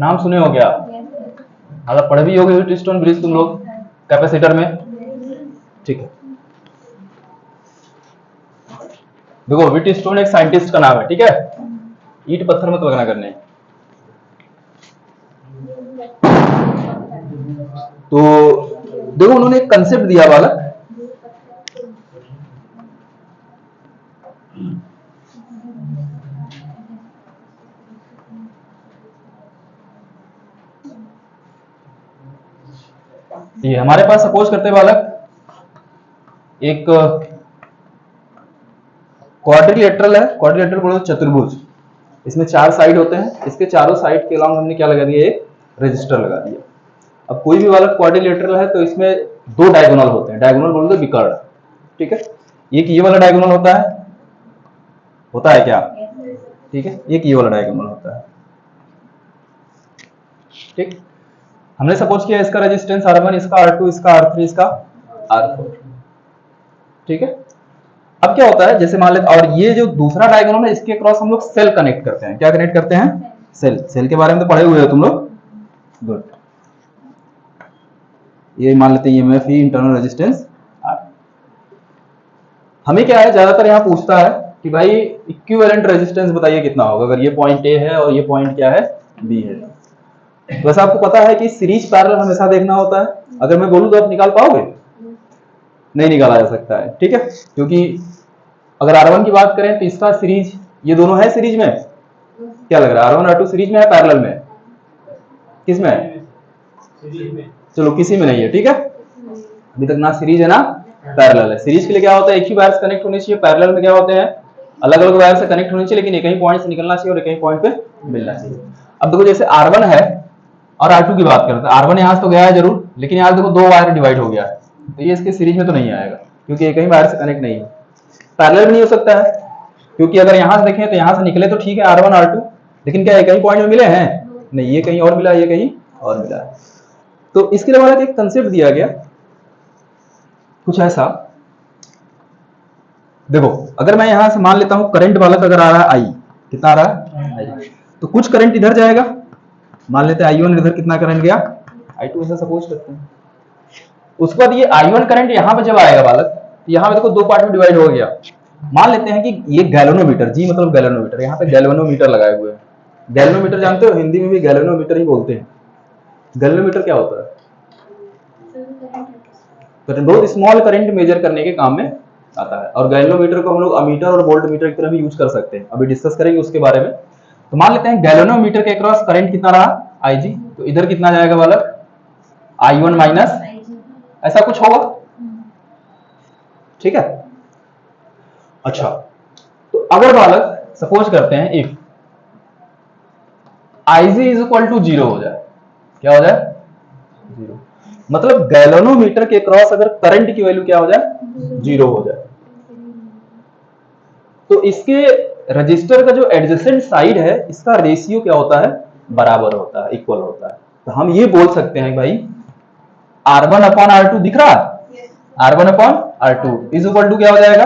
नाम सुने हो क्या? मतलब पढ़े भी होगे व्हीटस्टोन ब्रिज तुम लोग कैपेसिटर में। ठीक है, देखो व्हीटस्टोन एक साइंटिस्ट का नाम है, ठीक है, ईट पत्थर मत लगना करने। तो देखो उन्होंने एक कंसेप्ट दिया बालक, ये हमारे पास सपोज करते हैं बालक एक क्वाड्रिलेटरल है, क्वाड्रिलेटरल बोलो चतुर्भुज, इसमें 4 साइड होते हैं, इसके चारों साइड के अलावा हमने क्या लगा दिया, एक रजिस्टर लगा दिया। अब कोई भी बालक क्वाड्रिलेटरल है तो इसमें 2 डायगोनल होते हैं, डायगोनल बोल दो विकर्ण, ठीक है। एक ये वाला डायगोनल होता है क्या, ठीक है, एक ये वाला डायगोनल होता है, ठीक। हमने सपोज किया इसका रेजिस्टेंस R1, इसका R2, इसका R3, इसका R4, ठीक है। अब क्या होता है, जैसे मान लेते, और ये जो दूसरा डायगोनल है इसके क्रॉस हम लोग सेल कनेक्ट करते हैं, क्या कनेक्ट करते हैं, सेल। सेल के बारे में तो पढ़े हुए हो तुम लोग, गुड। ये मान लेते हैं EMF ही इंटरनल रेजिस्टेंस R। हमें क्या है, ज्यादातर यहाँ पूछता है कि भाई इक्विवेलेंट रेजिस्टेंस बताइए कितना होगा, अगर ये पॉइंट A है और ये पॉइंट क्या है, B है। वैसे आपको पता है कि सीरीज पैरेलल हमेशा देखना होता है, अगर मैं बोलूं तो आप निकाल पाओगे, नहीं निकाला जा सकता है, ठीक है, क्योंकि अगर R1 की बात करें तो इसका सीरीज, ये दोनों है सीरीज में, क्या लग रहा है R1 R2 सीरीज में है पैरेलल में, किसमें है, चलो किसी में नहीं है, ठीक है, अभी तक ना सीरीज है ना पैरेलल है। सीरीज के लिए क्या होता है, एक ही वायर से कनेक्ट होनी चाहिए, पैरेलल में क्या होते हैं, अलग अलग वायर से कनेक्ट होनी चाहिए, लेकिन एक ही पॉइंट से निकलना चाहिए और एक ही पॉइंट पे मिलना चाहिए। अब देखो जैसे R1 है और R2 की बात करते हैं, R1 यहाँ से तो गया है जरूर, लेकिन यहाँ देखो 2 वायर डिवाइड हो गया है, तो ये इसके सीरीज में तो नहीं आएगा क्योंकि एक ही वायर से कनेक्ट नहीं है। पैरेलल भी नहीं हो सकता है, क्योंकि अगर यहाँ से देखें तो यहाँ से निकले तो ठीक है R1 R2, लेकिन क्या एक ही पॉइंट में मिले हैं, नहीं, ये कहीं और मिला है, ये कहीं और मिला है। तो इसके लिए वाला एक कंसेप्ट दिया गया कुछ ऐसा, देखो अगर मैं यहां से मान लेता हूं करंट बालक अगर आ रहा है आई, कितना आ रहा है आई, तो कुछ करंट इधर जाएगा, मान लेते हैं I1, इधर कितना करंट गया I2, ऐसा सपोज करते हैं। उसके बाद ये I1 करंट यहां पे जब आएगा बालक, यहां पे देखो 2 पार्ट में डिवाइड हो गया, मान लेते हैं कि ये गैल्वेनोमीटर, जी मतलब गैल्वेनोमीटर, यहाँ पे गैल्वेनोमीटर लगाए हुए हैं। गैल्वेनोमीटर जानते हो, हिंदी में भी गैल्वेनोमीटर ही बोलते हैं। गैल्वेनोमीटर क्या होता है, बहुत स्मॉल करंट मेजर करने के काम में आता है, और गैल्वेनोमीटर को हम लोग अमीटर और वोल्ट मीटर की तरह भी यूज कर सकते हैं, अभी डिस्कस करेंगे उसके बारे में। तो मान लेते हैं गैल्वेनोमीटर के अक्रॉस करंट कितना रहा IG, तो इधर कितना जाएगा बालक I1 माइनस, ऐसा कुछ होगा, ठीक है। अच्छा, तो अगर बालक सपोज करते हैं if IG is equal to 0 हो जाए, क्या हो जाए, 0, मतलब गैल्वेनोमीटर के क्रॉस अगर करंट की वैल्यू क्या हो जाए, 0 हो जाए, तो इसके रजिस्टर का जो एडजेसेंट साइड है इसका रेशियो क्या होता है, बराबर होता है, इक्वल होता है। तो हम ये बोल सकते हैं भाई R1 अपॉन R2 दिख रहा है, R1 upon R2 is equal to क्या हो जाएगा,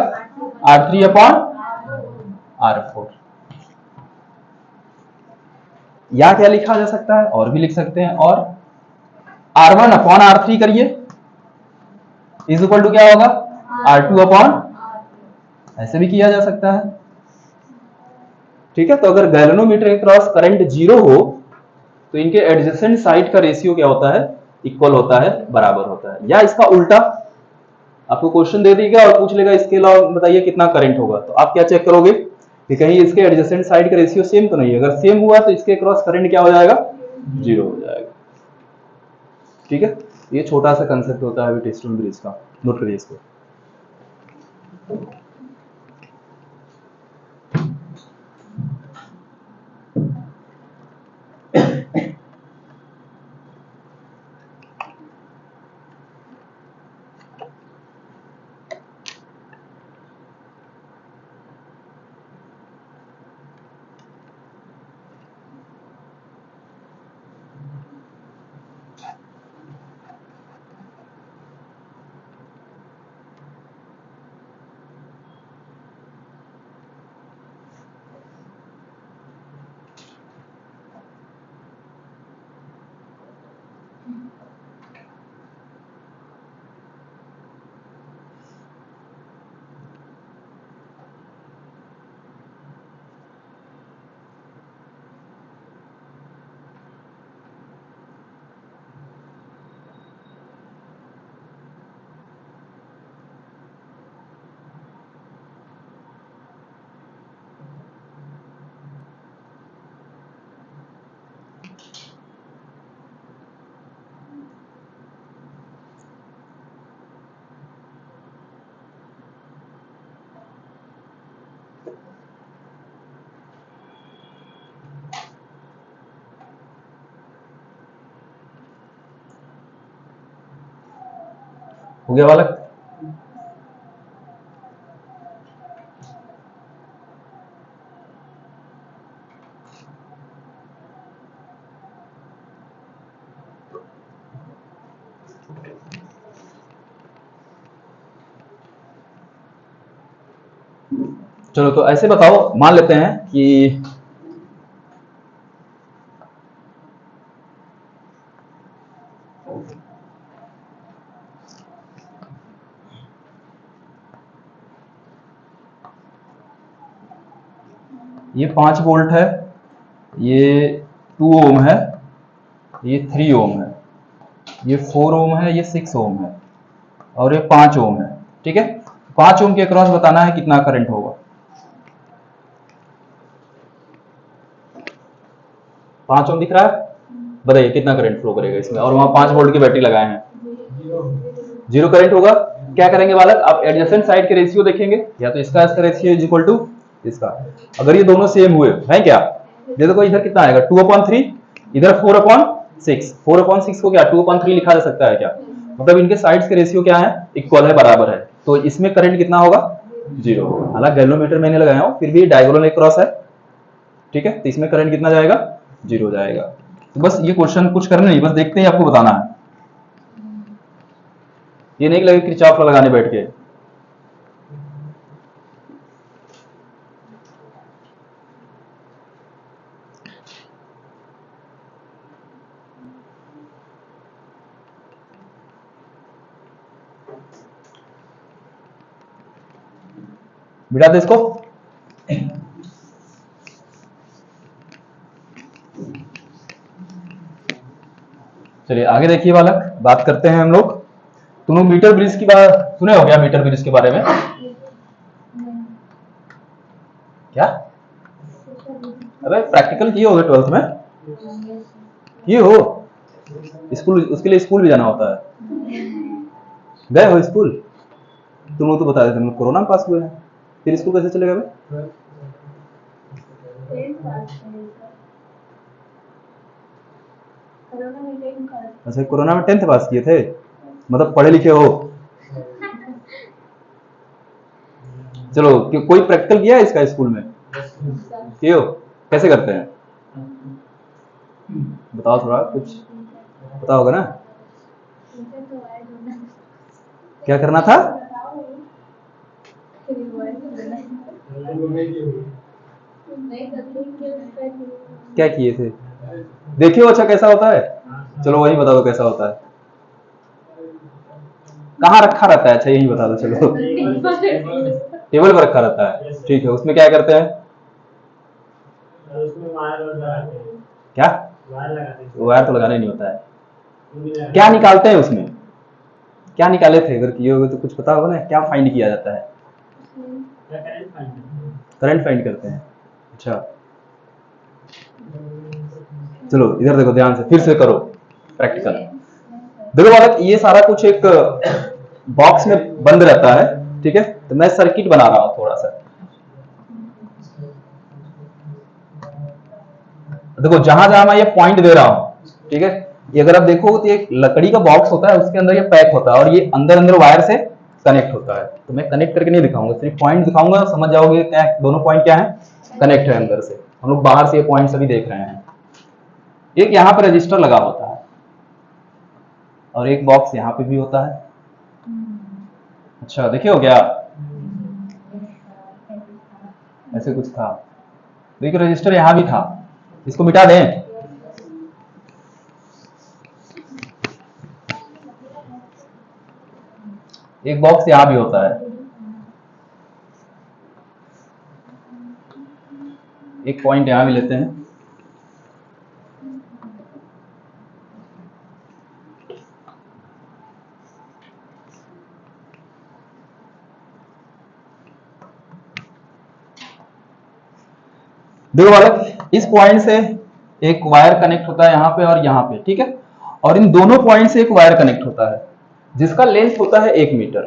R3 अपॉन R4, या क्या लिखा जा सकता है, और भी लिख सकते हैं, और R1 अपॉन R3 करिए इज इक्वल टू क्या होगा, R2 अपॉन, ऐसे भी किया जा सकता है, ठीक है। तो अगर गैल्वेनोमीटर के क्रॉस करंट 0 हो तो इनके एडजेसेंट साइड का रेशियो क्या होता है, इक्वल होता है, बराबर होता है। या इसका उल्टा, आपको क्वेश्चन दे देगा और पूछ लेगा इसके अलावा बताइए कितना करंट होगा, तो आप क्या चेक करोगे कि कहीं इसके एडजेसेंट साइड का रेशियो सेम तो नहीं है, अगर सेम हुआ तो इसके क्रॉस करंट क्या हो जाएगा, 0 हो जाएगा, ठीक है। ये छोटा सा कंसेप्ट होता है व्हीटस्टोन ब्रिज का, नोट करिए इसको। हो गया बालक? चलो तो ऐसे बताओ, मान लेते हैं कि ये 5 वोल्ट है, ये 2 ओम है, ये 3 ओम है, ये 4 ओम है, ये 6 ओम है और ये 5 ओम है। ठीक है, 5 ओम के अक्रॉस बताना है कितना करंट होगा। 5 ओम दिख रहा है? बताइए कितना करंट फ्लो करेगा इसमें, और वहां 5 वोल्ट की बैटरी लगाए हैं, 0 करंट होगा। क्या करेंगे बालक, आप एडजेसेंट साइड के रेशियो देखेंगे, या तो इसका रेशियो इज इक्वल टू इसका। अगर ये दोनों सेम हुए हैं क्या, ये देखो इधर कितना आएगा 2/3, इधर 4/6। 4/6 को क्या 2/3 लिखा जा सकता है क्या? मतलब इनके साइड्स के रेशियो क्या है, इक्वल है, बराबर है। तो इसमें करंट कितना होगा, 0 होगा। हालांकि गैल्वेनोमीटर मैंने लगाया हूं, फिर भी डायगोनल एक क्रॉस है। ठीक है, तो इसमें करंट कितना जाएगा, 0 जाएगा। तो बस ये क्वेश्चन कुछ करना नहीं, बस देखते ही आपको बताना है। ये नहीं लगे किरचॉफ लगाने बैठ के। बिठा दे इसको। चलिए आगे देखिए बालक, बात करते हैं हम लोग। तुम लोग मीटर ब्रिज की बात सुने हो क्या, मीटर ब्रिज के बारे में? क्या? अबे प्रैक्टिकल किए होगे 12th में, किए हो? स्कूल, उसके लिए स्कूल भी जाना होता है। गए हो स्कूल? तुम लोग तो बता रहे थे तुम लोग कोरोना में पास हुए हैं, फिर स्कूल कैसे चलेगा बे? अच्छा, कोरोना में 10th पास किए थे, मतलब पढ़े लिखे हो। चलो कोई प्रैक्टिकल किया है इसका स्कूल में? किए हो? कैसे करते हैं बताओ, थोड़ा कुछ पता होगा ना। क्या करना था? क्या किए थे? देखिए अच्छा कैसा होता है, चलो वही बता दो कैसा होता है। कहाँ रखा रहता है, अच्छा यही बता दो। चलो टेबल पर रखा रहता है, ठीक है। उसमें क्या करते हैं? क्या? वायर तो लगाना नहीं होता है। क्या निकालते हैं उसमें? क्या निकाले थे, अगर किए होगे तो कुछ पता होगा ना, क्या फाइंड किया जाता है? करंट फाइंड करते हैं। अच्छा चलो इधर देखो ध्यान से, फिर से करो प्रैक्टिकल। देखो बालक, ये सारा कुछ एक बॉक्स में बंद रहता है। ठीक है, तो मैं सर्किट बना रहा हूं थोड़ा सा। देखो जहां जहां मैं ये पॉइंट दे रहा हूं, ठीक है, ये अगर आप देखो तो एक लकड़ी का बॉक्स होता है, उसके अंदर ये पैक होता है और ये अंदर अंदर वायर से कनेक्ट होता है। तो मैं कनेक्ट करके नहीं दिखाऊंगा, सिर्फ पॉइंट दिखाऊंगा, समझ जाओगे क्या दोनों पॉइंट क्या है, कनेक्ट है अंदर से। हम लोग बाहर से ये पॉइंट सभी देख रहे हैं। एक यहाँ पे रजिस्टर लगा होता है और एक बॉक्स यहाँ पे भी होता है। अच्छा देखे हो क्या, ऐसे कुछ था। देखिए रजिस्टर यहाँ भी था, इसको मिटा दें। एक बॉक्स यहाँ भी होता है, एक पॉइंट यहाँ भी लेते हैं। देखो बालक, इस पॉइंट से एक वायर कनेक्ट होता है यहाँ पे और यहाँ पे, ठीक है, और इन दोनों पॉइंट से एक वायर कनेक्ट होता है जिसका लेंथ होता है 1 मीटर।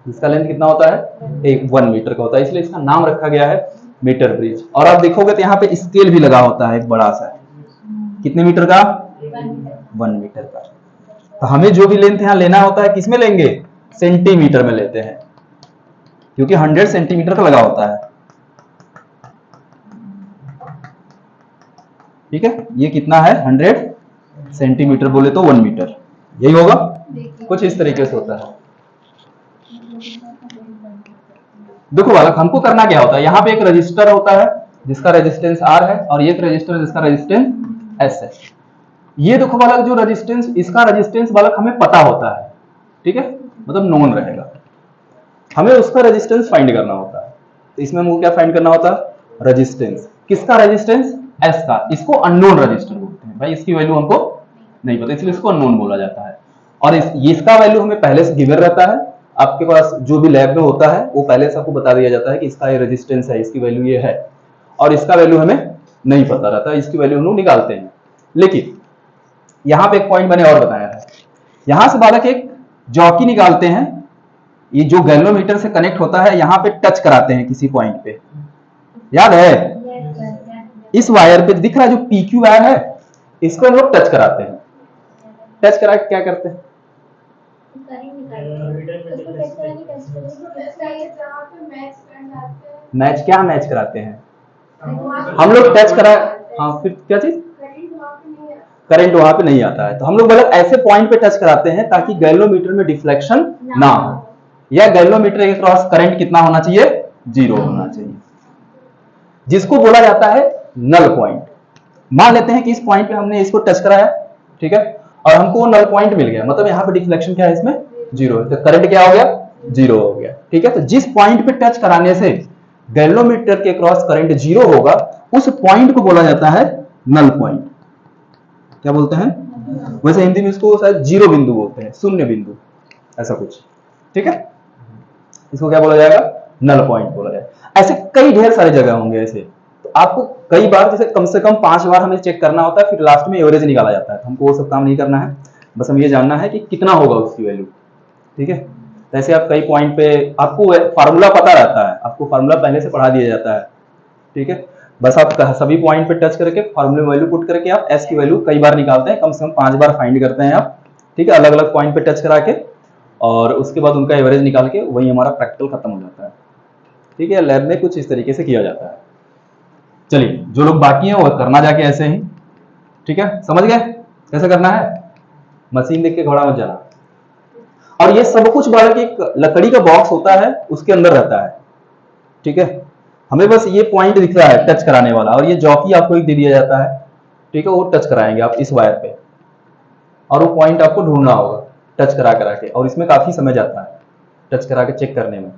जिसका लेंथ कितना होता है, 1 मीटर का होता है, इसलिए इसका नाम रखा गया है मीटर ब्रिज। और आप देखोगे तो यहाँ पे स्केल भी लगा होता है एक बड़ा सा, कितने मीटर का, 1 मीटर का। तो हमें जो भी लेंथ यहाँ लेना होता है किसमें लेंगे, सेंटीमीटर में लेते हैं, क्योंकि 100 सेंटीमीटर का लगा होता है। ठीक है, ये कितना है 100 सेंटीमीटर बोले तो 1 मीटर, यही होगा, कुछ इस तरीके से होता है। देखो बालक, हमको करना क्या होता है, यहाँ पे एक रजिस्टर होता है जिसका रेजिस्टेंस R है और एक रजिस्टर जिसका रेजिस्टेंस S है। ये देखो बालक, जो रेजिस्टेंस, इसका रेजिस्टेंस बालक हमें पता होता है, ठीक है, मतलब नोन रहेगा। हमें उसका रेजिस्टेंस फाइंड करना होता है, तो इसमें हमको क्या फाइंड करना होता है, रेजिस्टेंस। किसका रेजिस्टेंस, S का। इसको अननोन रजिस्टर बोलते हैं भाई, इसकी वैल्यू हमको नहीं पता, इसलिए इसको अननोन बोला जाता है। और इसका वैल्यू हमें पहले से गिवन रहता है, आपके पास जो भी लैब में होता है वो पहले से आपको बता दिया जाता है कि इसका ये रेजिस्टेंस है, इसकी वैल्यू ये है, और इसका वैल्यू हमें नहीं पता रहता है, इसकी वैल्यू हम लोग निकालते हैं। लेकिन यहाँ पे एक पॉइंट मैंने और बताया है, यहां से बालक एक जॉकी निकालते हैं, ये जो गैल्वेनोमीटर से कनेक्ट होता है, यहाँ पे टच कराते हैं किसी पॉइंट पे, याद है, इस वायर पे दिख रहा है जो PQ वायर है, इसको हम लोग टच कराते हैं। टच करा के क्या करते हैं, मैच, क्या मैच कराते हैं हम लोग, टच करा, हाँ फिर क्या चीज, करंट वहां पे नहीं आता है, तो हम लोग मतलब ऐसे पॉइंट पे टच कराते हैं ताकि गैल्वेनोमीटर में डिफ्लेक्शन ना हो, या गैल्वेनोमीटर के क्रॉस करंट कितना होना चाहिए, 0 होना चाहिए, जिसको बोला जाता है नल पॉइंट। मान लेते हैं कि इस पॉइंट पे हमने इसको टच कराया, ठीक है, और हमको वो नल पॉइंट मिल गया, मतलब यहाँ पे डिफ्लेक्शन क्या है, इसमें 0 है, तो करंट क्या हो गया, 0 हो गया। ठीक है, तो जिस पॉइंट पे टच कराने से गैल्वेनोमीटर के क्रॉस करंट 0 होगा, उस पॉइंट को बोला जाता है नल पॉइंट। क्या बोलते हैं, वैसे हिंदी में इसको शायद 0 बिंदु बोलते हैं, शून्य बिंदु, ऐसा कुछ। ठीक है, इसको क्या बोला जाएगा, नल पॉइंट बोला जाएगा। ऐसे कई ढेर सारे जगह होंगे ऐसे, तो आपको कई बार, जैसे कम से कम 5 बार हमें चेक करना होता है, फिर लास्ट में एवरेज निकाला जाता है, तो हमको वो सब काम नहीं करना है, बस हम ये जानना है कि कितना होगा उसकी वैल्यू। ठीक है, तो ऐसे आप कई पॉइंट पे, आपको फार्मूला पता रहता है, आपको फार्मूला पहले से पढ़ा दिया जाता है। ठीक है, बस आप सभी पॉइंट पे टच करके फार्मूले में वैल्यू पुट करके आप S की वैल्यू कई बार निकालते हैं, कम से कम 5 बार फाइंड करते हैं आप। ठीक है, अलग अलग पॉइंट पे टच करा के, और उसके बाद उनका एवरेज निकाल के वही हमारा प्रैक्टिकल खत्म हो जाता है। ठीक है, लैब में कुछ इस तरीके से किया जाता है। चलिए, जो लोग बाकी हैं वो करना जाके ऐसे ही। ठीक है, समझ गए कैसे करना है, मशीन देख के घोड़ा मत जाना। और ये सब कुछ बालक एक लकड़ी का बॉक्स होता है, उसके अंदर रहता है। ठीक है, हमें बस ये पॉइंट दिख रहा है टच कराने वाला, और ये जॉकी आपको एक दे दिया जाता है। ठीक है, वो टच कराएंगे आप इस वायर पे, और वो पॉइंट आपको ढूंढना होगा टच करा के, और इसमें काफी समय जाता है टच करा के चेक करने में।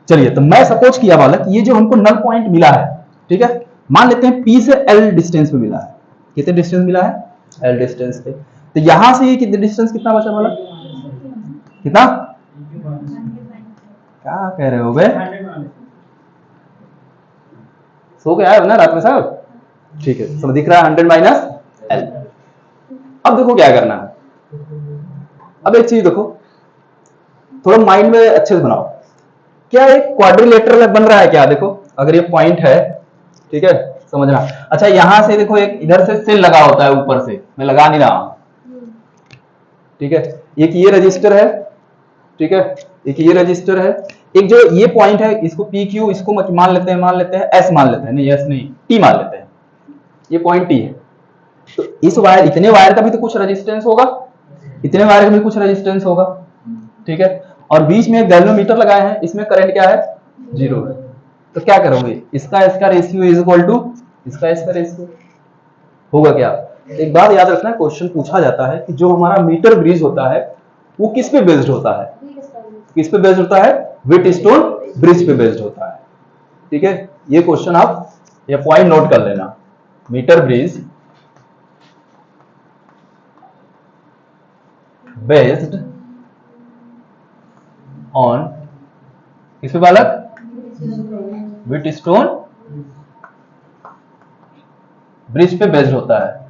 चलिए, तो मैं सपोज किया बालक, ये जो हमको नल पॉइंट मिला है, ठीक है, मान लेते हैं P से L डिस्टेंस पे मिला है। कितने डिस्टेंस मिला है, L डिस्टेंस पे, तो यहां से ये कितने डिस्टेंस कितना बचा बालक, कितना, क्या कह रहे हो बे, सो गया है ना रात में साहब। ठीक है, सब दिख रहा है 100 माइनस L। अब देखो क्या करना है, अब एक चीज देखो, थोड़ा माइंड में अच्छे से बनाओ, क्या एक क्वाड्रिलेटरल बन रहा है क्या, देखो अगर ये पॉइंट है, ठीक है, समझना। अच्छा, यहां से देखो एक इधर से सेल लगा होता है ऊपर से, मैं लगा नहीं रहा हूं। ठीक है, एक ये रजिस्टर है, ठीक है, एक ये रजिस्टर है, एक जो ये पॉइंट है, इसको PQ, इसको मान लेते हैं S मान लेते हैं, नहीं S नहीं, T मान लेते हैं, ये पॉइंट T है। तो इस वायर, इतने वायर का भी तो कुछ रेजिस्टेंस होगा, इतने वायर का भी कुछ रेजिस्टेंस होगा। ठीक है, और बीच में एक गैल्वेनोमीटर लगाए हैं, इसमें करंट क्या है, 0 है। तो क्या करोगे, इसका रेशियो इज इक्वल टू इसका रेशियो होगा क्या। एक बात याद रखना, क्वेश्चन पूछा जाता है कि जो हमारा मीटर ब्रिज होता है वो किस पे बेस्ड होता है, किस पे बेस्ड होता है, व्हीटस्टोन ब्रिज पे बेस्ड होता है। ठीक है, ये क्वेश्चन आप ये पॉइंट नोट कर लेना, मीटर ब्रिज बेस्ड ऑन किस पे बालक, व्हीटस्टोन ब्रिज पे बेस्ड होता है।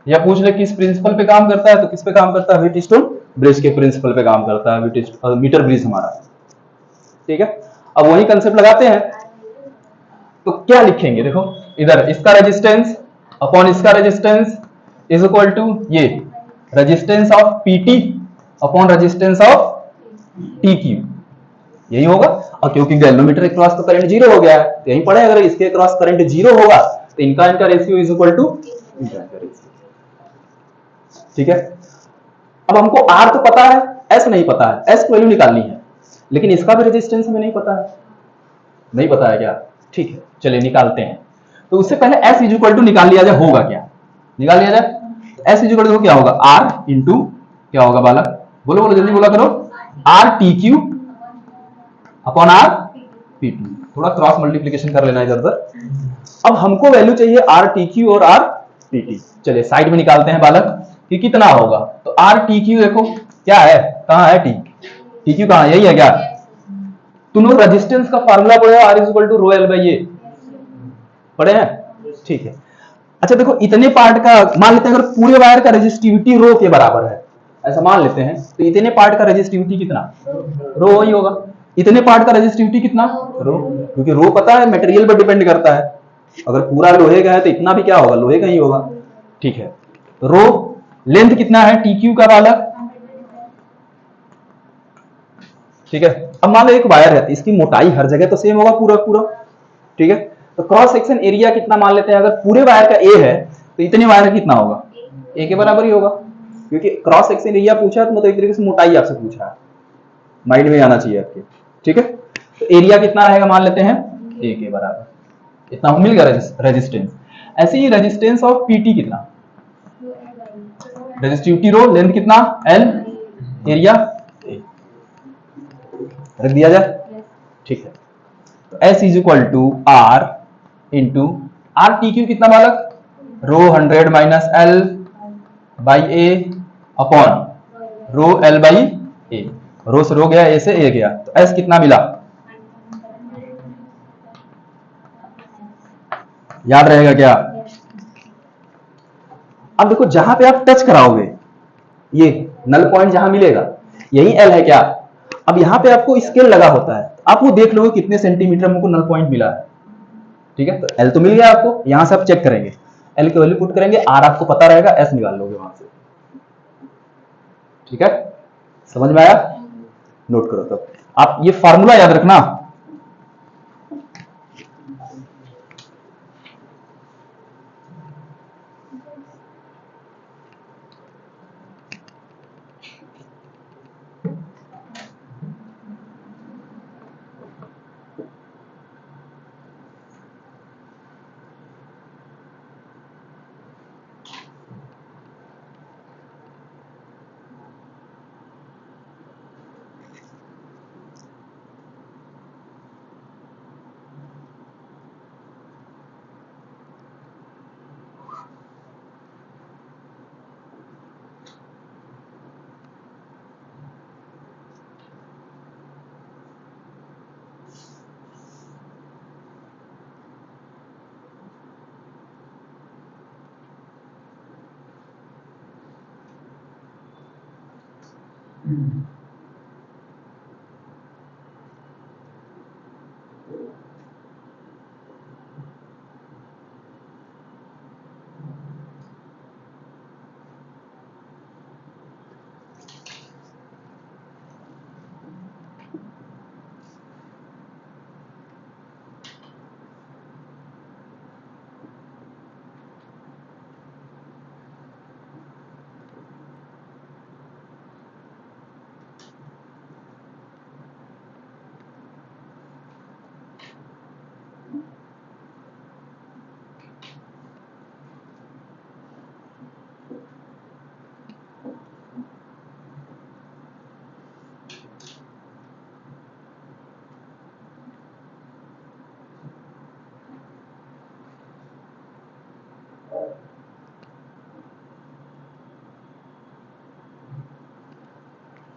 या पूछ ले किस प्रिंसिपल पे काम करता है, तो किस पे काम करता है, व्हीटस्टोन ब्रिज के प्रिंसिपल पे काम करता है मीटर ब्रिज हमारा। ठीक है, अब वही कंसेप्ट लगाते हैं, तो क्या लिखेंगे, देखो इधर इसका रेजिस्टेंस अपॉन इसका रेजिस्टेंस इज इक्वल टू ये resistance of PT upon resistance of T Q, यही होगा। और क्योंकि गैल्वेनोमीटर के क्रॉस तो करंट जीरो हो गया है, तो यही पढ़े अगर इसके क्रॉस करंट जीरो होगा तो इनका इनका रेशियो इज इक्वल टू इनका इनका रेशियो। ठीक है, अब हमको आर तो पता है, एस नहीं पता है, एस की वैल्यू निकालनी है, लेकिन इसका भी रेजिस्टेंस हमें नहीं पता है। नहीं पता है क्या? ठीक है, चलिए निकालते हैं। तो उससे पहले एस इज इक्वल टू निकाल लिया जाए, होगा क्या, निकाल लिया जाए। एस इज इक्वल टू क्या होगा, आर इंटू क्या होगा बालक, बोलो बोलो जल्दी बोला करो, R T Q upon R P two. थोड़ा क्रॉस मल्टीप्लीकेशन कर लेना इधर उधर। अब हमको वैल्यू चाहिए आर टी क्यू और आर पी टी। चलिए साइड में निकालते हैं बालक कि कितना होगा। तो आर टी क्यू देखो क्या है, कहाँ है टी, टी क्यू कहाँ, यही है क्या? तुम लोग रेजिस्टेंस का फार्मूला पढ़े हो, R is equal to rho L by A, पढ़े हैं? ठीक है। अच्छा देखो इतने पार्ट का मान लेते हैं, अगर पूरे वायर का रेजिस्टिविटी रो के बराबर है ऐसा मान लेते हैं, तो इतने पार्ट का रेजिस्टिविटी कितना, रो ही होगा। इतने पार्ट का रेजिस्टिविटी कितना, रो, क्योंकि रो पता है मटेरियल पर डिपेंड करता है। अगर पूरा लोहे का है तो इतना भी क्या होगा, लोहे का ही होगा। ठीक है, रो लेंथ कितना है टी क्यू का बालक। ठीक है, अब मान लो एक वायर है, इसकी मोटाई हर जगह तो सेम होगा पूरा पूरा। ठीक है, तो क्रॉस सेक्शन एरिया कितना मान लेते हैं, अगर पूरे वायर का ए है तो इतने वायर का कितना होगा, ए के बराबर ही होगा, क्योंकि क्रॉस सेक्शन एरिया पूछा है तो मतलब एक तरीके से मोटाई आपसे पूछा है, माइंड में आना चाहिए आपके। ठीक है, तो एरिया कितना रहेगा मान लेते हैं ए के बराबर, इतना मिल गया रेजिस्टेंस। ऐसे ही रेजिस्टेंस ऑफ पीटी कितना, रेजिस्टिविटी रो लेंथ कितना एल, एरिया ए, रख दिया जाए। ठीक है, तो S is equal to R into R T Q कितना बालक, rho 100 minus L by A upon rho L by A. Rho से रो गया, ए से ए गया, तो एस कितना मिला, याद रहेगा क्या? अब देखो जहां पे आप टच कराओगे, ये नल पॉइंट जहां मिलेगा यही एल है क्या? अब यहाँ पे आपको स्केल लगा होता है, आप वो देख लोगे कितने सेंटीमीटर हमको नल पॉइंट मिला है। ठीक है, तो एल तो मिल गया आपको, यहां से आप चेक करेंगे, एल की वैल्यू पुट करेंगे, आर आपको पता रहेगा, एस निकाल लोगे वहां से। ठीक है, समझ में आया? नोट करो तो आप ये फार्मूला याद रखना।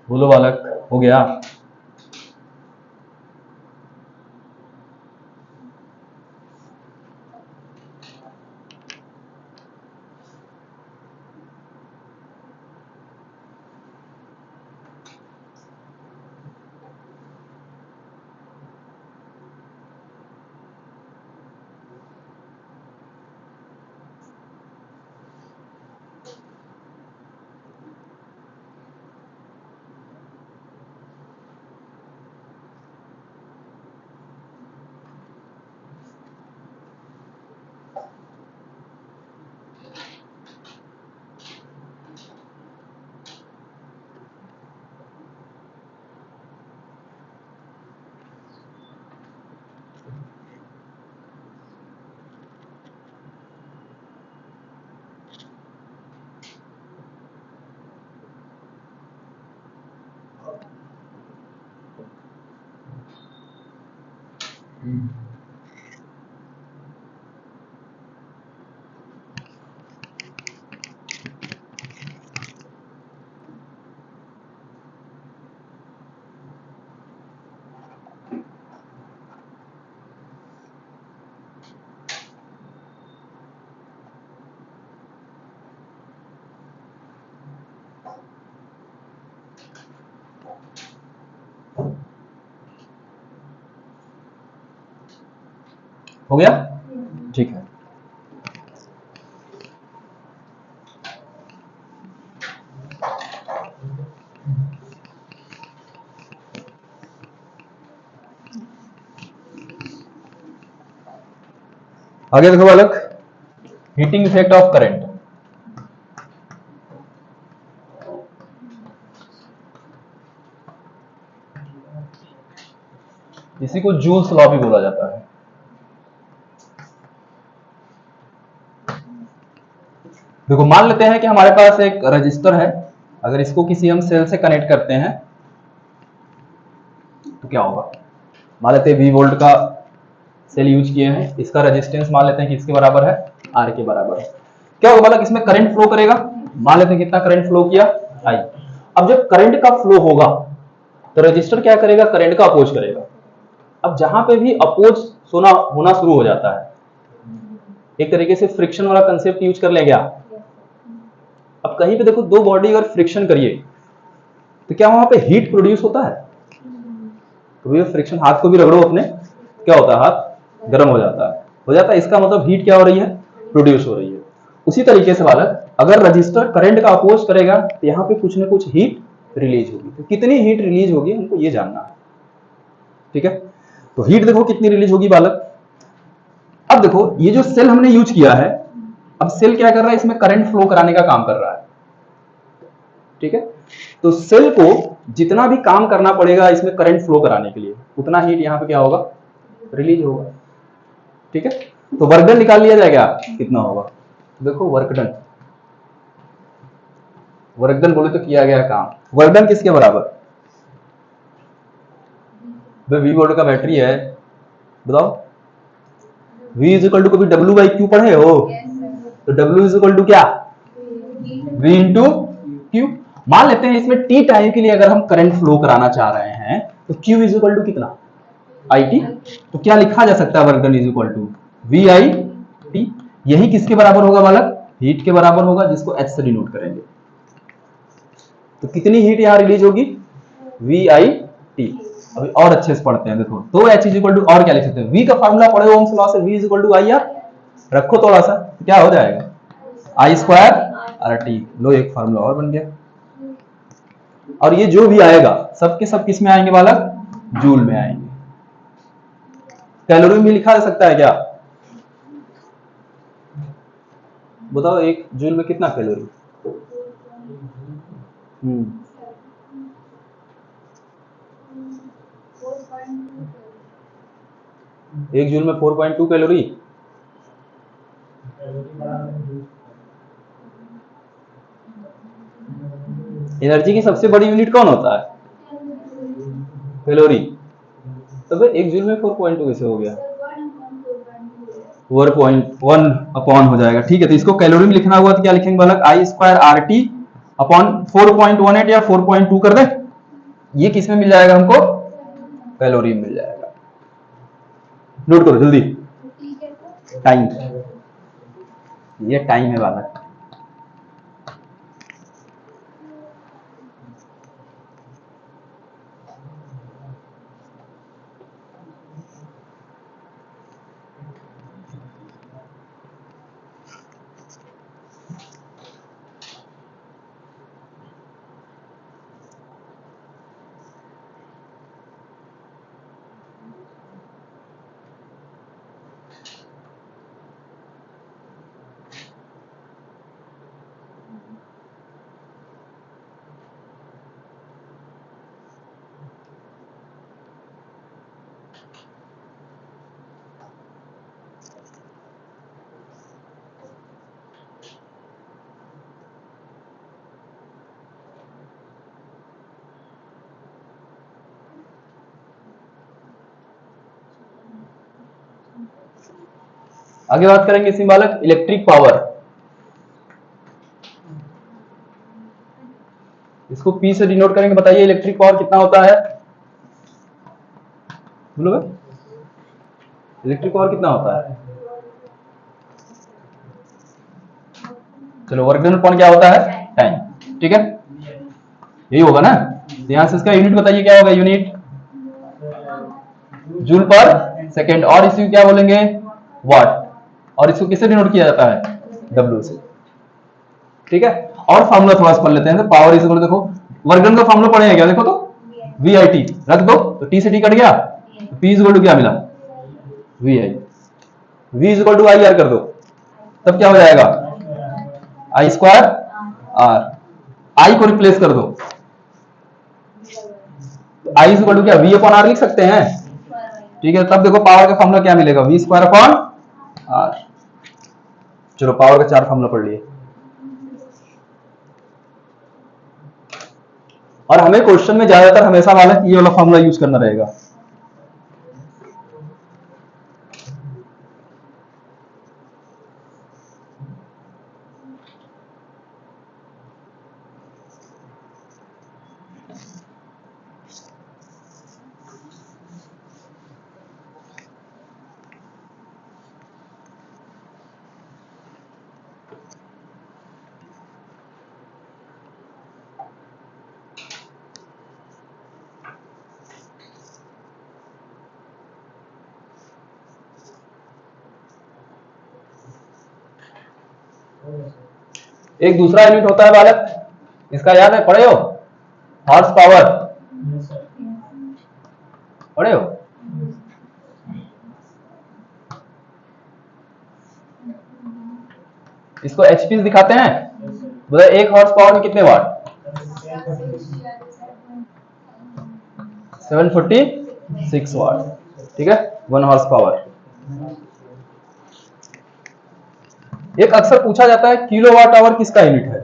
बोलो बालक, हो गया? हो गया? ठीक है। आगे देखो बालक, हीटिंग इफेक्ट ऑफ करंट। इसी को जूल्स लॉ भी बोला जाता है। देखो मान लेते हैं कि हमारे पास एक रजिस्टर है, अगर इसको किसी हम सेल से कनेक्ट करते हैं तो क्या होगा। मान लेते हैं 20 वोल्ट का सेल यूज किए हैं, इसका रेजिस्टेंस मान लेते हैं कि इसके बराबर है, आर के बराबर है। क्या होगा बालक, इसमें करंट फ्लो करेगा। मान लेते हैं कितना करंट फ्लो किया, आई। अब जब करंट का फ्लो होगा तो रजिस्टर क्या करेगा, करंट का अपोज करेगा। अब जहां पे भी अपोज होना शुरू हो जाता है, एक तरीके से फ्रिक्शन वाला कंसेप्ट यूज कर लेंगे आप। अब कहीं पे देखो दो बॉडी अगर फ्रिक्शन करिए तो क्या वहां पे हीट प्रोड्यूस होता है। तो फ्रिक्शन, हाथ को भी रगड़ो अपने, क्या होता है, हाथ गर्म हो जाता है, इसका मतलब हीट क्या हो रही है, प्रोड्यूस हो रही है। उसी तरीके से बालक, अगर रजिस्टर करंट का अपोज करेगा तो यहाँ पे कुछ ना कुछ हीट रिलीज होगी। तो कितनी हीट रिलीज होगी हमको ये जानना है, ठीक है। तो हीट देखो कितनी रिलीज होगी बालक। अब देखो ये जो सेल हमने यूज किया है, अब सेल क्या कर रहा है, इसमें करंट फ्लो कराने का काम कर रहा है, ठीक है। तो सेल को जितना भी काम करना पड़ेगा इसमें करंट फ्लो कराने के लिए, उतना हीट यहाँ पे क्या होगा, रिलीज होगा, ठीक है। तो वर्क डन निकाल लिया जाएगा, कितना होगा। देखो वर्क डन, वर्क डन बोले तो किया गया काम, वर्क डन किसके बराबर, वी वोल्ट का बैटरी है, बताओ। V इज इक्वल टू कभी W बाई Q पढ़े हो, तो W इज इक्वल टू क्या, V इंटू Q। मान लेते हैं इसमें T टाइम के लिए अगर हम करंट फ्लो कराना चाह रहे हैं तो Q इज इक्वल टू कितना, IT। तो क्या लिखा जा सकता है, work done is equal to VI T। यही किसके बराबर होगा बालक, हीट के बराबर होगा, जिसको H से डिनोट करेंगे। तो कितनी हीट यहां रिलीज होगी, VI T। अभी और अच्छे से पढ़ते हैं, देखो तो H इज इक्वल टू, और क्या लिख सकते हैं, V का फार्मूला पढ़े ओम्स लॉ से, V is equal to IR, रखो थोड़ा सा, तो क्या हो जाएगा, I स्क्वायर RT। लो एक फार्मूला और बन गया। और ये जो भी आएगा सबके सब किस में आएंगे बालक, जूल में आएंगे। कैलोरी में लिखा जा सकता है क्या, बताओ, एक जूल में कितना कैलोरी। एक जूल में 4.2 कैलोरी। एनर्जी की सबसे बड़ी यूनिट कौन होता है, कैलोरी। तो फिर एक जूल में 4.2 कैसे हो गया, 4.1 अपॉन हो जाएगा, ठीक है। तो इसको कैलोरी में लिखना हुआ तो क्या लिखेंगे बालक, आई स्क्वायर आर टी अपॉन 4.18 या 4.2 कर दे, ये किस में मिल जाएगा हमको, कैलोरी में मिल जाएगा। नोट करो जल्दी, टाइम, ये टाइम है बालक। आगे बात करेंगे इसमें बालक इलेक्ट्रिक पावर। इसको P से डिनोट करेंगे। बताइए इलेक्ट्रिक पावर कितना होता है? बोलो भाई, इलेक्ट्रिक पावर कितना होता है? चलो, वर्क डन अपॉन क्या होता है? टाइम। ठीक है, यही होगा ना। तो यहां से इसका यूनिट बताइए क्या होगा? यूनिट जूल पर सेकेंड, और इसको क्या बोलेंगे? वाट। और इसको किससे डिनोट किया जाता है? W से। ठीक है, और फॉर्मूला थोड़ा सा पढ़ लेते हैं। तो पावर इज इक्वल, देखो वर्क डन का फॉर्मूला पढ़े क्या? देखो तो VIT रख दो तो T से T कट गया, तो P इज इक्वल टू क्या मिला? VI। V is equal to I R कर दो, तब क्या हो जाएगा? आई स्क्वायर आर। आई को रिप्लेस कर दो, आई इज इक्वल टू क्या? V अपॉन आर लिख सकते हैं। ठीक है, तब देखो पावर का फॉर्मूला क्या मिलेगा? V square upon R. चलो, पावर का 4 फॉर्मूला पढ़ लिए। और हमें क्वेश्चन में ज्यादातर हमेशा वाला ये वाला फॉर्मूला यूज करना रहेगा। एक दूसरा यूनिट होता है बालक, इसका याद है? पढ़े हो? Horse power. पढ़े हो? इसको HP दिखाते हैं। बोले एक हॉर्स पावर में कितने वाट? 746 वाट। ठीक है, 1 हॉर्स पावर। एक अक्सर पूछा जाता है किलोवाट आवर किसका यूनिट है?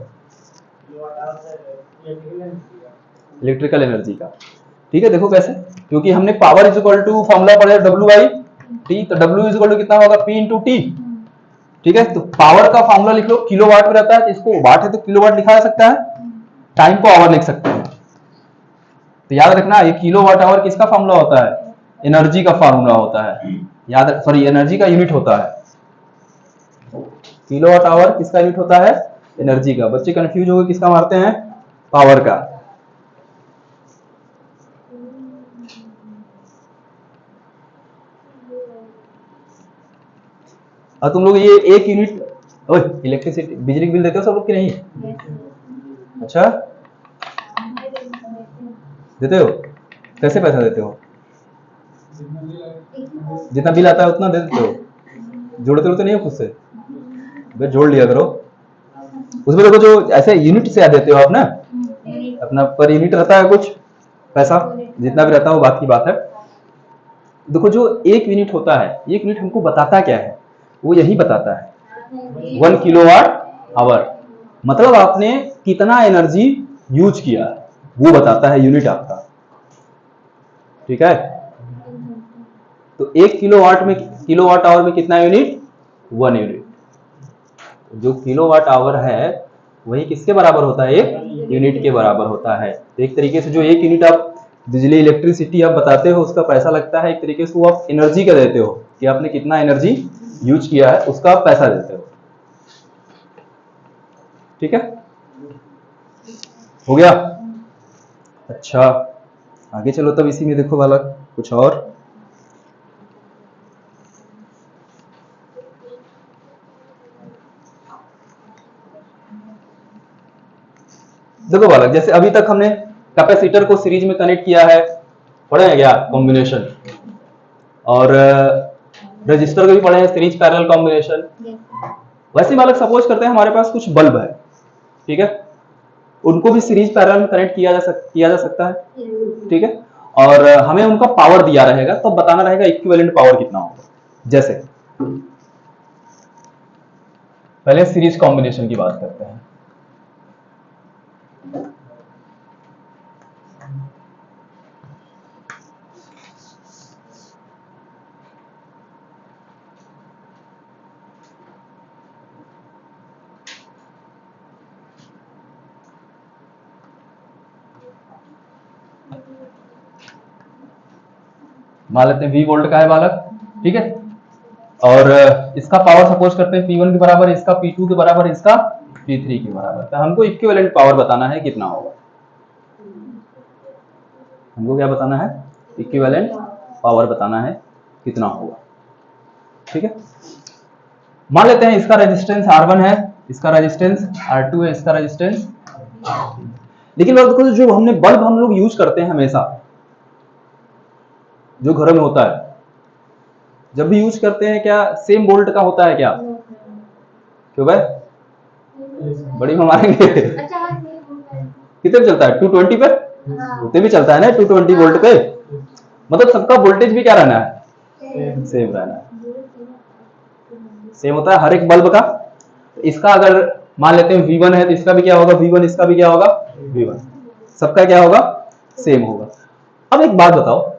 इलेक्ट्रिकल एनर्जी का। ठीक है, देखो कैसे, क्योंकि हमने power is equal to formula पढ़ा WI T, तो W इज इक्वल टू कितना होगा? P into T। ठीक है, तो पावर का फॉर्मूला लिख लो, किलोवाट में रहता है, इसको वाट है तो किलोवाट लिखा जा सकता है, टाइम को आवर लिख सकते हैं। तो याद रखना, ये किलोवाट आवर किसका फॉर्मूला होता है? एनर्जी का फॉर्मूला होता है। याद, सॉरी, एनर्जी का यूनिट होता है। किलोवाट आवर किसका यूनिट होता है? एनर्जी का। बच्चे कंफ्यूज हो गए, किसका मारते हैं? पावर का। और तुम लोग ये एक यूनिट, इलेक्ट्रिसिटी बिजली बिल देते हो सब लोग कि नहीं? अच्छा, देते हो? कैसे पैसा देते हो? जितना बिल आता है उतना दे देते हो? जोड़ते हो तो नहीं हो खुद से? बस जोड़ लिया करो। उसमें देखो, जो ऐसे यूनिट से देते हो आप ना, अपना पर यूनिट रहता है कुछ पैसा, जितना भी रहता है वो बात की बात है। देखो, जो एक यूनिट होता है, एक यूनिट हमको बताता क्या है? वो यही बताता है 1 किलोवाट आवर, मतलब आपने कितना एनर्जी यूज किया, वो बताता है यूनिट आपका। ठीक है, तो 1 किलोवाट में, किलोवाट आवर में कितना यूनिट? 1 यूनिट। जो किलोवाट आवर है वही किसके बराबर होता है? एक यूनिट के बराबर होता है। तो एक तरीके से जो एक यूनिट आप बिजली इलेक्ट्रिसिटी आप बताते हो उसका पैसा लगता है, एक तरीके से वो आप एनर्जी का देते हो कि आपने कितना एनर्जी यूज किया है, उसका आप पैसा देते हो। ठीक है, हो गया? अच्छा, आगे चलो तब इसी में देखो वाला कुछ और। देखो बालक, जैसे अभी तक हमने कैपेसिटर को सीरीज में कनेक्ट किया है, पढ़े हैं क्या? कॉम्बिनेशन। और रजिस्टर को भी पढ़े हैं, सीरीज पैरेलल कॉम्बिनेशन। वैसे बालक सपोज करते हैं हमारे पास कुछ बल्ब है, ठीक है, उनको भी सीरीज पैरेलल में कनेक्ट किया जा सकता है। ठीक है, और हमें उनका पावर दिया रहेगा, तो बताना रहेगा इक्विवेलेंट पावर कितना होगा। जैसे पहले सीरीज कॉम्बिनेशन की बात करते हैं। मान लेते हैं V वोल्ट का है बालक, ठीक है। और इसका पावर सपोज करते हैं P1 के बराबर, इसका P2 के बराबर, इसका P3 के बराबर। तो हमको इक्विवेलेंट पावर बताना है कितना होगा। हमको क्या बताना है? इक्विवेलेंट पावर बताना है कितना होगा, ठीक है। मान लेते हैं इसका रेजिस्टेंस R1 है, इसका रेजिस्टेंस R2 है, इसका रेजिस्टेंस। लेकिन देखो जो हमने बल्ब हम लोग यूज करते हैं हमेशा, जो घरों में होता है, जब भी यूज करते हैं क्या सेम वोल्ट का होता है क्या? क्यों भाई बड़ी में मारेंगे? कितने पे चलता है? 220 पे? उतने भी चलता है ना 220 वोल्ट पे। मतलब सबका वोल्टेज भी क्या रहना है? सेम रहना है। सेम होता है हर एक बल्ब का। इसका अगर मान लेते हैं V1 है तो इसका भी क्या होगा? V1, इसका भी क्या होगा? V1। सबका क्या होगा? सेम होगा। अब एक बात बताओ,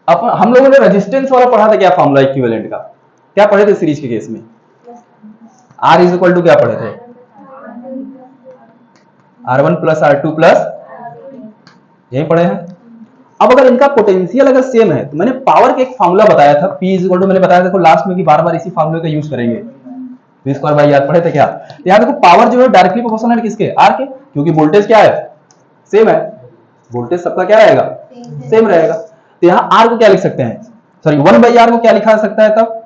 हम लोगों ने रेजिस्टेंस वाला पढ़ा था क्या फॉर्मूला इक्विवेलेंट का? क्या पढ़े थे सीरीज के केस में? R इज इक्वल टू क्या पढ़े थे? R1 प्लस R2 प्लस, यही पढ़े हैं। अब अगर इनका पोटेंशियल अगर सेम है तो मैंने पावर का एक फॉर्मूला बताया था, P इज इक्वल टू, मैंने बताया देखो लास्ट में कि बार बार इसी फॉर्मूले का यूज करेंगे। V स्क्वायर बाई आर पढ़े थे क्या? यहाँ देखो पावर जो है डायरेक्टली प्रोपोर्शनल है किसके? R के, क्योंकि वोल्टेज क्या है? सेम है। वोल्टेज सबका क्या रहेगा? सेम रहेगा। तो यहाँ R को क्या लिख सकते हैं? सॉरी 1/R को क्या लिखा सकता है तब?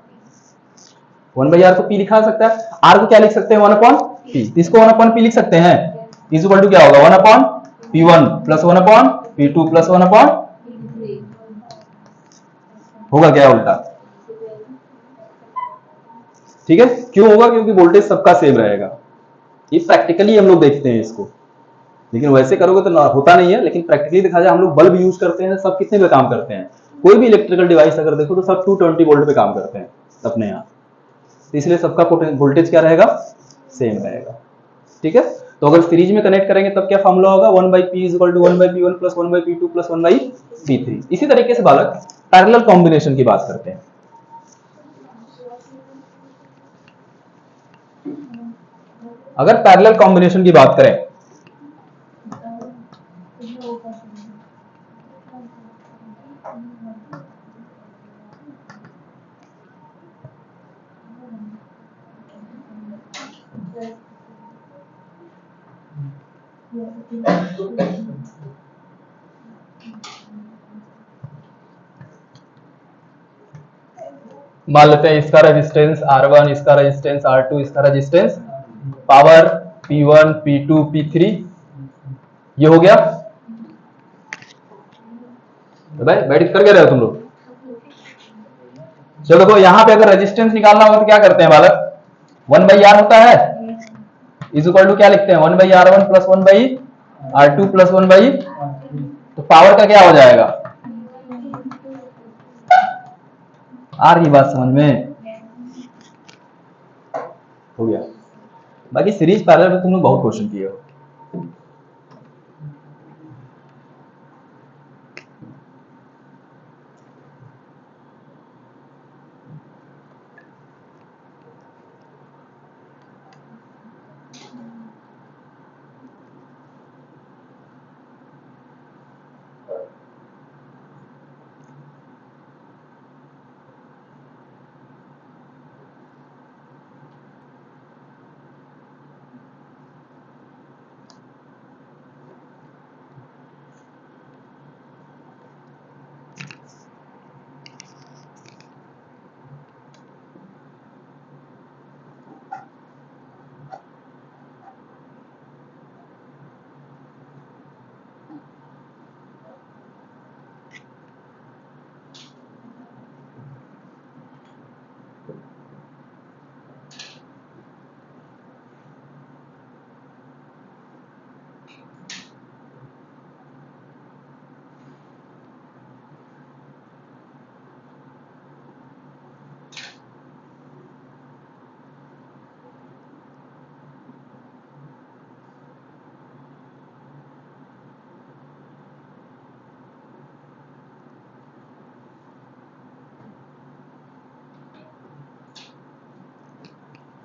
1/R को P लिखा सकता है। R को क्या लिख सकते हैं? 1/P। इसको 1/P लिख सकते हैं। इज इक्वल टू क्या होगा? 1/P1 प्लस 1/P2 प्लस 1/, होगा क्या उल्टा? ठीक है, क्यों होगा? क्योंकि वोल्टेज सबका सेम रहेगा। ये प्रैक्टिकली हम लोग देखते हैं इसको, लेकिन वैसे करोगे तो होता नहीं है। लेकिन प्रैक्टिकली देखा जाए, हम लोग बल्ब यूज करते हैं, सब कितने पे काम करते हैं? कोई भी इलेक्ट्रिकल डिवाइस अगर देखो तो सब 220 वोल्ट पे काम करते हैं अपने यहाँ। तो इसलिए सबका वोल्टेज क्या रहेगा? सेम रहेगा, ठीक है। तो अगर सीरीज में कनेक्ट करेंगे तब क्या फॉर्मूला होगा? 1/P is equal to 1/P1 plus 1/P2 plus 1/P3। इसी तरीके से बालक पैरेलल कॉम्बिनेशन की बात करते हैं। अगर पैरेलल कॉम्बिनेशन की बात करें, मान लेते हैं इसका रेजिस्टेंस R1, इसका रेजिस्टेंस R2, इसका resistance, power P1 P2 P3, ये हो गया। तो भाई बैठ कर रहे हो तुम लोग? चलो देखो यहाँ पे अगर रेजिस्टेंस निकालना होगा तो क्या करते हैं बालक? 1/R होता है, इज इक्वल टू क्या लिखते हैं? 1/R1 प्लस 1/R2 प्लस 1/, तो पावर का क्या हो जाएगा? आ रही बात समझ में? हो गया। बाकी सीरीज पैरेलल में तुम लोग बहुत क्वेश्चन किए हो।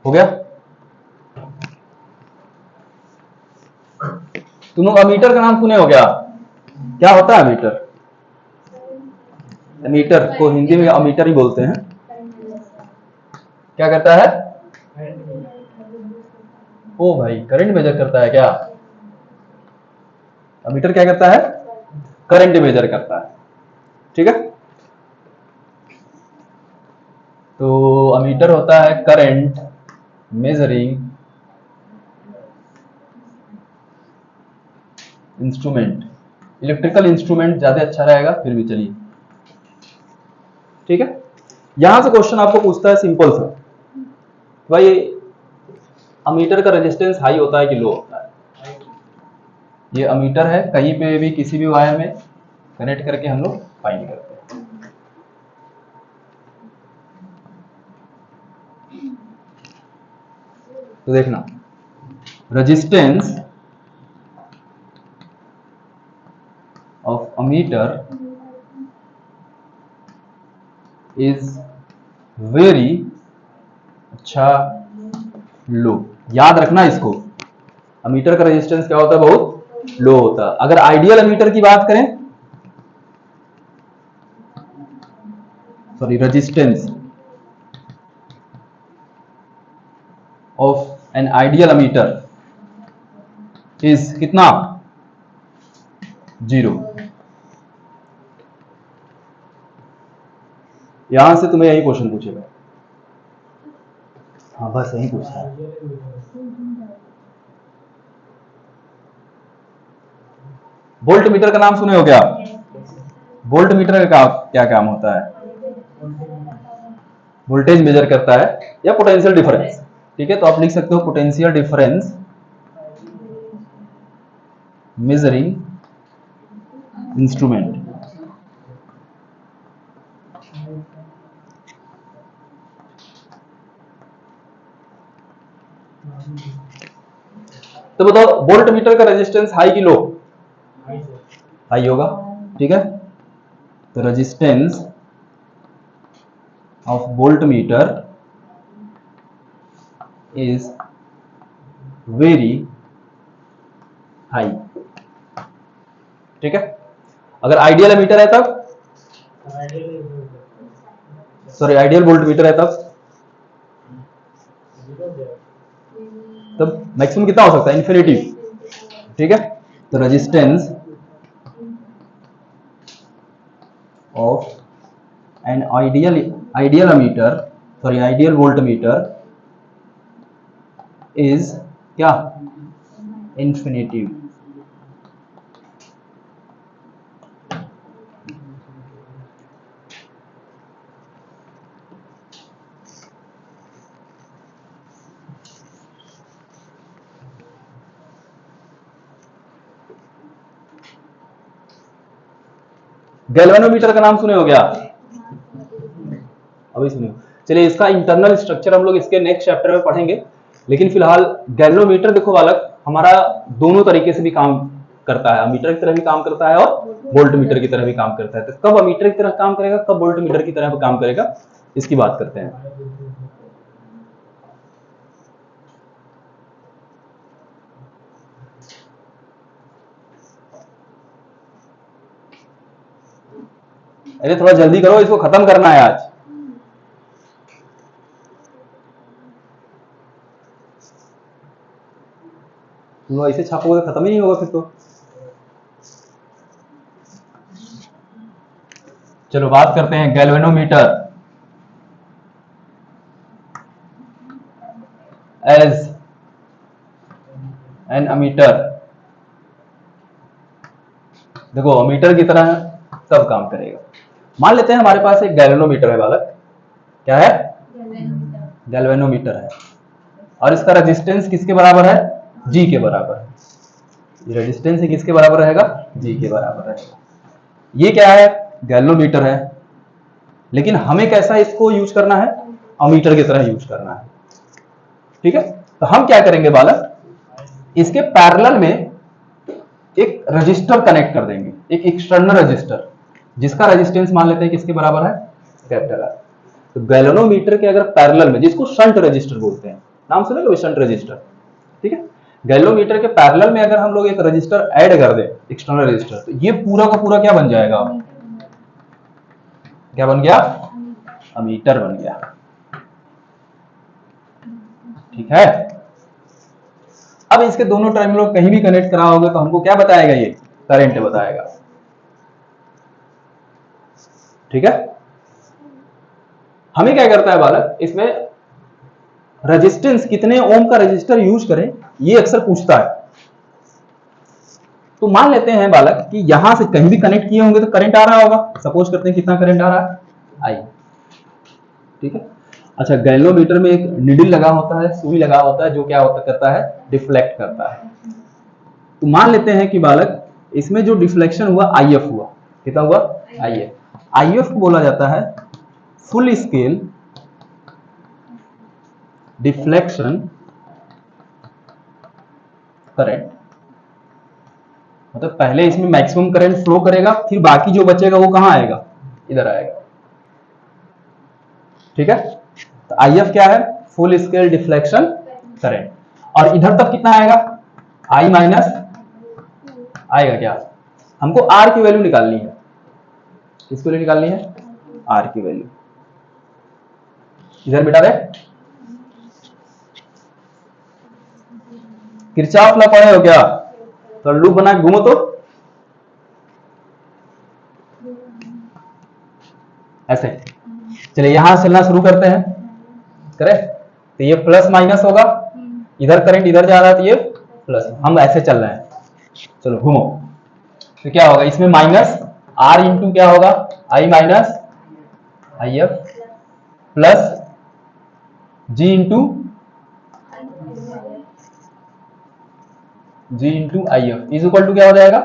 हो गया? तुम लोग अमीटर का नाम सुने हो क्या? क्या होता है अमीटर? अमीटर को हिंदी में अमीटर ही बोलते हैं। क्या करता है? ओ भाई, करंट मेजर करता है क्या? अमीटर क्या करता है? करंट मेजर करता है। ठीक है, तो अमीटर होता है current measuring instrument. Electrical instrument ज्यादा अच्छा रहेगा, फिर भी चलिए। ठीक है, यहां से क्वेश्चन आपको पूछता है सिंपल सा, भाई अमीटर का रेजिस्टेंस हाई होता है कि लो होता है? ये अमीटर है, कहीं पे भी किसी भी वायर में कनेक्ट करके हम लोग फाइंड करते हैं। तो देखना, resistance of ammeter is very अच्छा लो। याद रखना इसको, अमीटर का रेजिस्टेंस क्या होता है? बहुत लो होता है। अगर आइडियल अमीटर की बात करें, sorry, resistance of an ideal ammeter is कितना? 0। यहां से तुम्हें यही क्वेश्चन पूछेगा। हाँ, बस यही पूछता है। वोल्ट मीटर का नाम सुने हो क्या? वोल्ट मीटर का क्या काम होता है? वोल्टेज मेजर करता है या पोटेंशियल डिफरेंस। ठीक है, तो आप लिख सकते हो पोटेंशियल डिफरेंस मेजरिंग इंस्ट्रूमेंट। तो बताओ, वोल्ट मीटर का रेजिस्टेंस हाई की लो? हाई होगा। ठीक है, तो resistance of volt meter is very high. ठीक है, अगर आइडियल मीटर है तब, सॉरी आइडियल वोल्ट मीटर है तब मैक्सिमम कितना हो सकता है? इन्फिनिटी। ठीक है, तो resistance of an ideal ammeter, sorry ideal volt meter is क्या? इन्फिनिटी। गैल्वेनोमीटर का नाम सुने हो क्या? अभी सुनिए, चलिए इसका इंटरनल स्ट्रक्चर हम लोग इसके नेक्स्ट चैप्टर में पढ़ेंगे, लेकिन फिलहाल गैल्वेनोमीटर देखो बालक, हमारा दोनों तरीके से भी काम करता है। अमीटर की तरह भी काम करता है और वोल्ट मीटर की तरह भी काम करता है। तो कब अमीटर की तरह काम करेगा, कब वोल्ट मीटर की तरह काम करेगा, इसकी बात करते हैं। अरे थोड़ा जल्दी करो, इसको खत्म करना है आज। तुम ऐसे छापोगे तो खत्म ही नहीं होगा फिर तो। चलो बात करते हैं गैल्वेनोमीटर एज एन अमीटर। देखो अमीटर की तरह सब काम करेगा। मान लेते हैं हमारे पास एक गैल्वेनोमीटर है बालक। क्या है? गैल्वेनोमीटर है, और इसका रेजिस्टेंस किसके बराबर है? जी के बराबर है। ये रेजिस्टेंस किसके बराबर रहेगा? जी के बराबर रहेगा। ये क्या है? गैल्वेनोमीटर है, लेकिन हमें कैसा इसको यूज करना है? अमीटर की तरह यूज करना है। ठीक है, तो हम क्या करेंगे बालक, इसके पैरेलल में एक रजिस्टर कनेक्ट कर देंगे, एक एक्सटर्नल रजिस्टर, जिसका रेजिस्टेंस मान लेते हैं किसके बराबर है? Capital R. तो गैल्वेनोमीटर के अगर पैरेलल में, जिसको शंट रजिस्टर बोलते हैं, नाम सुने कभी शंट रजिस्टर? ठीक है, गैल्वेनोमीटर के पैरेलल में अगर हम लोग एक रजिस्टर ऐड कर दें, एक्सटर्नल रजिस्टर, तो ये पूरा का पूरा क्या बन जाएगा? क्या बन गया? अमीटर बन गया। ठीक है। अब इसके दोनों टर्मिनल कहीं भी कनेक्ट कराओगे तो हमको क्या बताएगा? ये करंट बताएगा। ठीक है। हमें क्या करता है बालक, इसमें रेजिस्टेंस कितने ओम का रजिस्टर यूज करें ये अक्सर पूछता है। तो मान लेते हैं बालक कि यहां से कहीं भी कनेक्ट किए होंगे तो करंट आ रहा होगा। सपोज करते हैं कितना करंट आ रहा है? आई। ठीक है। अच्छा, गैल्वेनोमीटर में एक निडल लगा होता है, सुई लगा होता है, जो क्या होता करता है? डिफ्लेक्ट करता है। तो मान लेते हैं कि बालक इसमें जो डिफ्लेक्शन हुआ आईएफ हुआ। कितना हुआ? आईएफ। आईएफ को बोला जाता है फुल स्केल डिफ्लेक्शन करंट। मतलब पहले इसमें मैक्सिमम करंट फ्लो करेगा, फिर बाकी जो बचेगा वो कहां आएगा? इधर आएगा। ठीक है। तो आईएफ क्या है? Full scale deflection current. और इधर तक कितना आएगा? आई माइनस आएगा क्या? हमको आर की वैल्यू निकालनी है। किसकी वैल्यू निकालनी है? आर की वैल्यू। इधर बेटा रे, किरचॉफ लॉ पढ़े हो क्या? तो लूप बना के घूमो तो ऐसे। चलिए यहां से चलना शुरू करते हैं। करे तो ये प्लस माइनस होगा, इधर करंट इधर जा रहा है तो ये प्लस। हम ऐसे चल रहे हैं। चलो घूमो। तो क्या होगा इसमें? माइनस आर इंटू क्या होगा? I minus I F plus G into I F is equal to क्या हो जाएगा?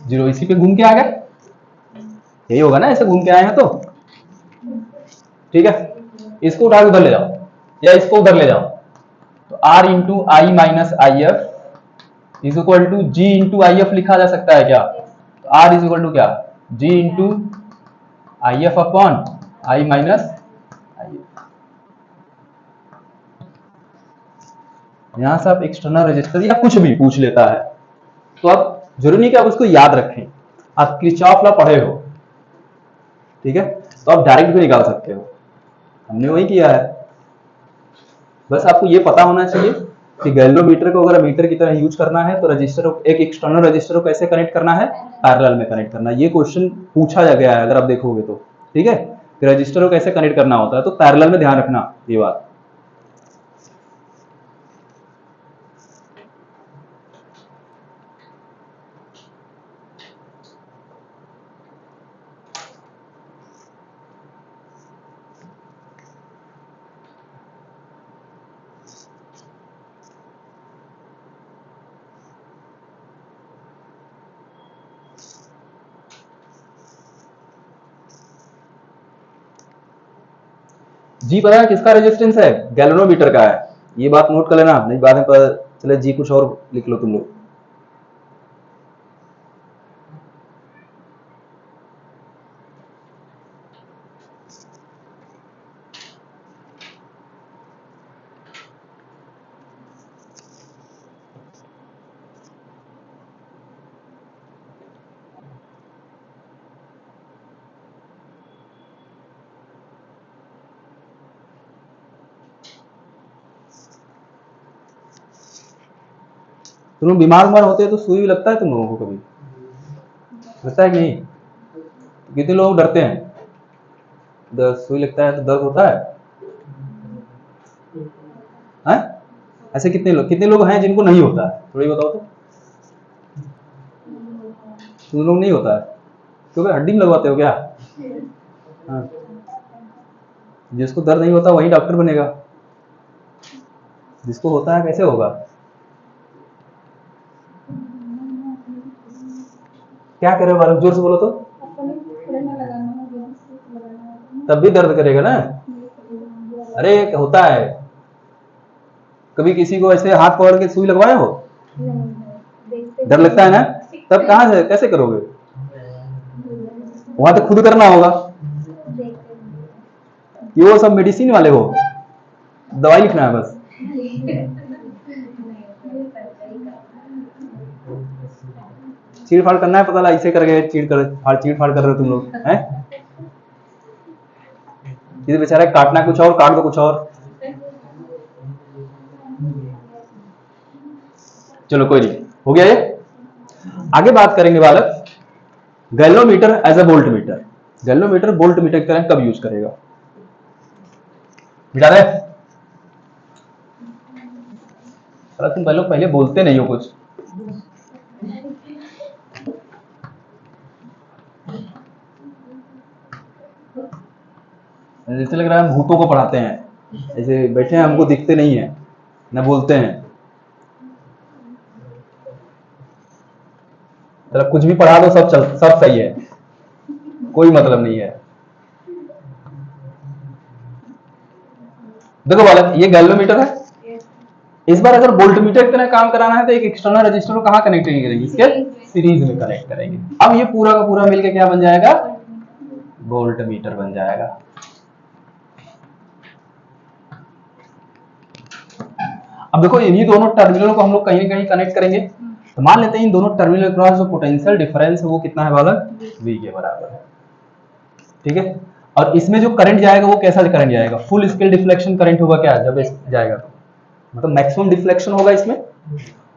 जीरो। इसी पे घूम के आ गए। यही होगा ना, ऐसे घूम के आए हैं तो। ठीक है। इसको उठा के उधर ले जाओ या इसको उधर ले जाओ। तो R into I minus I F is equal to G into I F लिखा जा सकता है क्या? तो आर इज इक्वल टू क्या? G into I F upon I minus I F. यहां से आप एक्सटर्नल रजिस्टर या कुछ भी पूछ लेता है तो आप जरूरी नहीं कि आप उसको याद रखें। आप किरचॉफ लॉ पढ़े हो, ठीक है, तो आप डायरेक्ट भी निकाल सकते हो। हमने वही किया है। बस आपको ये पता होना चाहिए कि गैल्वेनोमीटर को अगर मीटर की तरह यूज करना है तो रजिस्टर, एक एक्सटर्नल रजिस्टर को कैसे कनेक्ट करना है? पैरेलल में कनेक्ट करना है। ये क्वेश्चन पूछा जा गया है अगर आप देखोगे तो। ठीक है, कि रजिस्टर को कैसे कनेक्ट करना होता है, तो पैरेलल में ध्यान रखना ये बात। जी पता है किसका रेजिस्टेंस है? गैल्वेनोमीटर का है। ये बात नोट कर लेना, नहीं बाद में पता चले जी कुछ और लिख लो तुम लोग। तुम लोग बीमार होते हैं तो सुई लगता है तुम लोगों को? कभी लगता है कि नहीं? कितने लोग डरते हैं? सुई लगता है तो दर्द होता है? हैं? ऐसे कितने लोग हैं जिनको नहीं होता है? थोड़ी बताओ तो। तुम लोग नहीं होता है क्योंकि हड्डी में लगवाते हो क्या? हाँ। जिसको दर्द नहीं होता वही डॉक्टर बनेगा, जिसको होता है कैसे होगा? क्या कर रहे हो बालक? जोर से बोलो तो। तब भी दर्द करेगा ना? अरे होता है। कभी किसी को ऐसे हाथ पकड़ के सुई लगवाए हो? डर लगता है ना? तब कहां से कैसे करोगे? वहां तो खुद करना होगा। ये वो सब मेडिसिन वाले हो, दवाई लिखना है बस। चीड़ फाड़ करना है, पता लगा ऐसे करके चीड़ फाड़ कर रहे हो तुम लोग हैं। ये बेचारा काटना कुछ और, काट दो कुछ और। चलो कोई नहीं, हो गया ये। आगे बात करेंगे बालक, galvanometer as a voltmeter. Galvanometer voltmeter की तरह कब यूज करेगा? बिठा रहे? तुम पहले बोलते नहीं हो कुछ। जैसे लग रहा है हम भूतों को पढ़ाते हैं, ऐसे बैठे हैं, हमको दिखते नहीं है ना बोलते हैं। मतलब कुछ भी पढ़ा दो सब सही है, कोई मतलब नहीं है। देखो बालक, ये गैल्वोमीटर है। इस बार अगर वोल्टमीटर की तरह काम कराना है तो एक एक्सटर्नल रजिस्टर को कहाँ कनेक्ट करेंगे? इसके सीरीज में कनेक्ट करेंगे। अब ये पूरा का पूरा मिलकर क्या बन जाएगा? वोल्टमीटर बन जाएगा। अब देखो इन्हीं दोनों टर्मिनलों को हम लोग कहीं ना कहीं कनेक्ट करेंगे, तो मान लेते हैं इन दोनों टर्मिनल के क्रॉस जो पोटेंशियल डिफरेंस है वो कितना है बालक? V के बराबर है। ठीक है, और इसमें जो करंट जाएगा वो कैसा करंट जाएगा? फुल स्केल डिफ्लेक्शन करंट होगा क्या जब जाएगा तो, मतलब मैक्सिमम डिफ्लेक्शन होगा इसमें।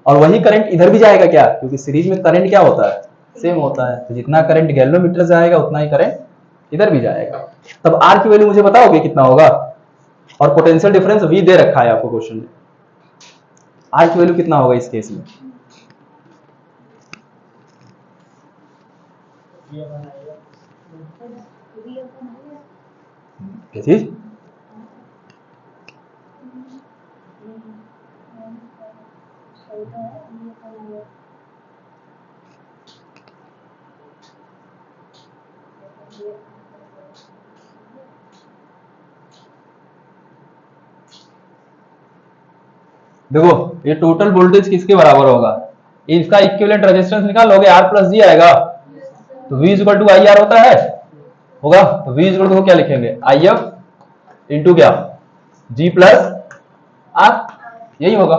और वही करंट इधर भी जाएगा क्या, क्योंकि सीरीज में करंट क्या होता है? सेम होता है। तो जितना करंट गैल्वोमीटर से आएगा उतना ही करंट इधर भी जाएगा। तब आर की वैल्यू मुझे बताओगे कितना होगा? और पोटेंशियल डिफरेंस V दे रखा है आपको क्वेश्चन में, आर की वैल्यू कितना होगा इस केस में? क्या चीज? देखो ये टोटल वोल्टेज किसके बराबर होगा? इसका इक्विवेलेंट रेजिस्टेंस निकालोगे, R प्लस जी आएगा, तो V equal to I R होता है, होगा। तो V इक्वल टू क्या लिखेंगे? आई एफ इंटू क्या? G प्लस R, यही होगा।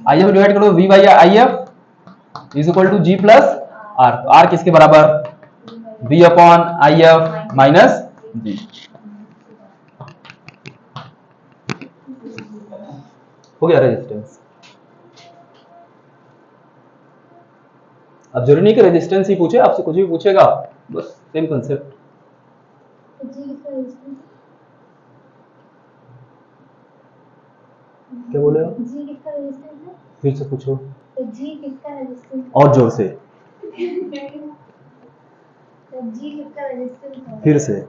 आई एफ डिवाइड करो V by I F is equal to G plus R। तो R किसके बराबर? V upon I F minus G। हो गया रेजिस्टेंस। अब जरूरी नहीं कि रेजिस्टेंस ही पूछे, आपसे कुछ भी पूछेगा, बस सेम कंसेप्ट। क्या बोले आप? फिर से पूछो और जोर से। फिर से।